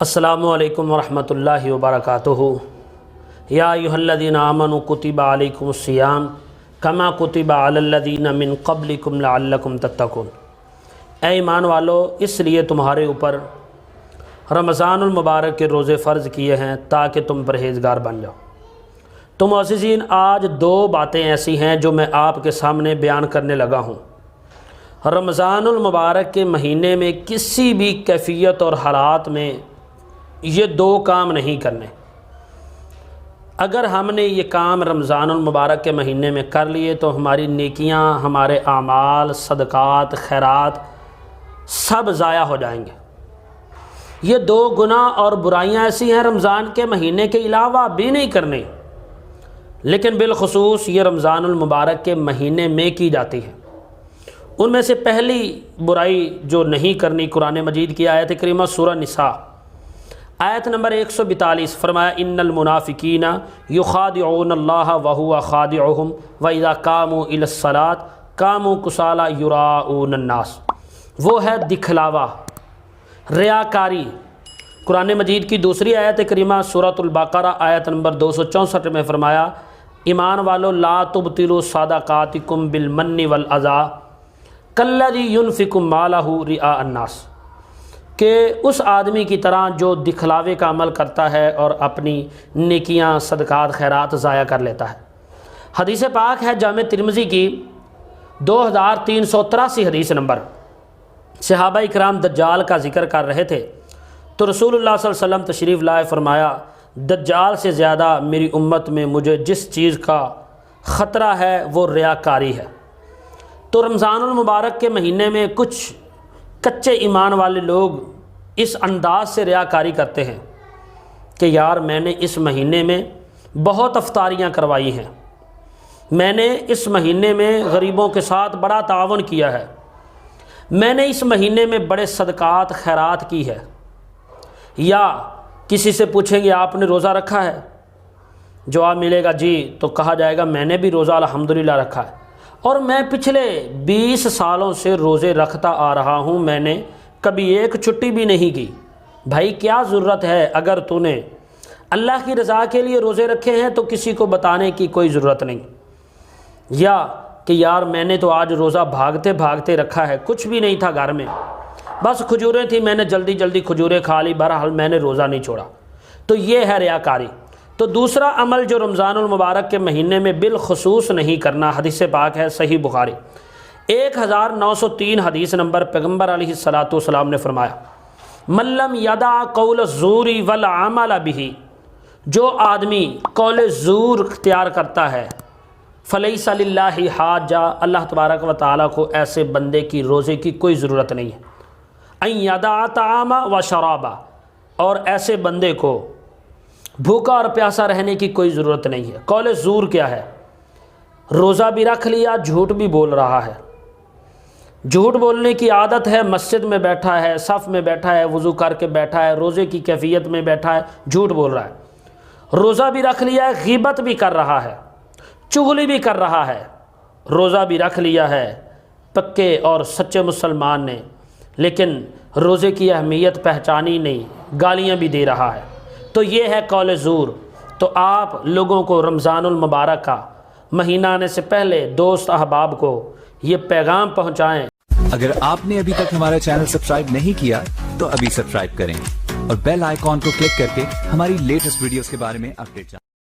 السلام علیکم ورحمۃ اللہ وبرکاتہ۔ یا ایھا الذین آمنوا کتب علیکم الصیام کما کتب علی الذین من قبلکم لعلکم تتقون۔ اے ایمان والو، اس لیے تمہارے اوپر رمضان المبارک کے روزے فرض کیے ہیں تاکہ تم پرہیزگار بن جاؤ۔ تو معززین، آج دو باتیں ایسی ہیں جو میں آپ کے سامنے بیان کرنے لگا ہوں۔ رمضان المبارک کے مہینے میں کسی بھی کیفیت اور حالات میں یہ دو کام نہیں کرنے۔ اگر ہم نے یہ کام رمضان المبارک کے مہینے میں کر لیے تو ہماری نیکیاں، ہمارے اعمال، صدقات، خیرات سب ضائع ہو جائیں گے۔ یہ دو گناہ اور برائیاں ایسی ہیں رمضان کے مہینے کے علاوہ بھی نہیں کرنے، لیکن بالخصوص یہ رمضان المبارک کے مہینے میں کی جاتی ہے۔ ان میں سے پہلی برائی جو نہیں کرنی، قرآن مجید کی آیت کریمہ سورہ نساء آیت نمبر 142 فرمایا، ان المنافقین یخادعون اللہ وہو خادعہم واذا قاموا الی الصلاۃ قاموا کسالی یراؤون الناس۔ وہ ہے دکھلاوا، ریاکاری۔ قرآن مجید کی دوسری آیت کریمہ سورۃ البقرہ آیت نمبر 264 میں فرمایا، ایمان والو لا تبطلوا صدقاتکم بالمن والاذی کالذی ینفق مالہ رئاء الناس، کہ اس آدمی کی طرح جو دکھلاوے کا عمل کرتا ہے اور اپنی نیکیاں، صدقات، خیرات ضائع کر لیتا ہے۔ حدیث پاک ہے جامع ترمذی کی 2383 حدیث نمبر۔ صحابہ اکرام دجال کا ذکر کر رہے تھے تو رسول اللہ صلی اللہ علیہ وسلم تشریف لائے، فرمایا دجال سے زیادہ میری امت میں مجھے جس چیز کا خطرہ ہے وہ ریاکاری ہے۔ تو رمضان المبارک کے مہینے میں کچھ کچے ایمان والے لوگ اس انداز سے ریاکاری کرتے ہیں کہ یار میں نے اس مہینے میں بہت افطاریاں کروائی ہیں، میں نے اس مہینے میں غریبوں کے ساتھ بڑا تعاون کیا ہے، میں نے اس مہینے میں بڑے صدقات خیرات کی ہے۔ یا کسی سے پوچھیں گے آپ نے روزہ رکھا ہے؟ جواب ملے گا جی، تو کہا جائے گا میں نے بھی روزہ الحمدللہ رکھا ہے، اور میں پچھلے 20 سالوں سے روزے رکھتا آ رہا ہوں، میں نے کبھی ایک چھٹی بھی نہیں کی۔ بھائی کیا ضرورت ہے؟ اگر تو نے اللہ کی رضا کے لیے روزے رکھے ہیں تو کسی کو بتانے کی کوئی ضرورت نہیں۔ یا کہ یار میں نے تو آج روزہ بھاگتے بھاگتے رکھا ہے، کچھ بھی نہیں تھا گھر میں، بس کھجوریں تھیں، میں نے جلدی جلدی کھجوریں کھا لی، بہرحال میں نے روزہ نہیں چھوڑا۔ تو یہ ہے ریاکاری۔ تو دوسرا عمل جو رمضان المبارک کے مہینے میں بالخصوص نہیں کرنا، حدیث پاک ہے صحیح بخاری 1903 حدیث نمبر، پیغمبر علیہ الصلوۃ والسلام نے فرمایا، من لم یدع قول الزور والعمل به، جو آدمی قول زور اختیار کرتا ہے، فلیس للہ حاجہ، اللہ تبارک و تعالیٰ کو ایسے بندے کی روزے کی کوئی ضرورت نہیں ہے، ان یدع طعام و شرابا، اور ایسے بندے کو بھوکا اور پیاسا رہنے کی کوئی ضرورت نہیں ہے۔ قول زور کیا ہے؟ روزہ بھی رکھ لیا، جھوٹ بھی بول رہا ہے، جھوٹ بولنے کی عادت ہے، مسجد میں بیٹھا ہے، صف میں بیٹھا ہے، وضو کر کے بیٹھا ہے، روزے کی کیفیت میں بیٹھا ہے، جھوٹ بول رہا ہے، روزہ بھی رکھ لیا ہے، غیبت بھی کر رہا ہے، چغلی بھی کر رہا ہے، روزہ بھی رکھ لیا ہے پکے اور سچے مسلمان نے، لیکن روزے کی اہمیت پہچانی نہیں، گالیاں بھی دے رہا ہے، تو یہ ہے قول زور۔ تو آپ لوگوں کو رمضان المبارک کا مہینہ آنے سے پہلے دوست احباب کو یہ پیغام پہنچائیں۔ اگر آپ نے ابھی تک ہمارا چینل سبسکرائب نہیں کیا تو ابھی سبسکرائب کریں اور بیل آئیکن کو کلک کر کے ہماری لیٹسٹ ویڈیوز کے بارے میں اپڈیٹ جانیں۔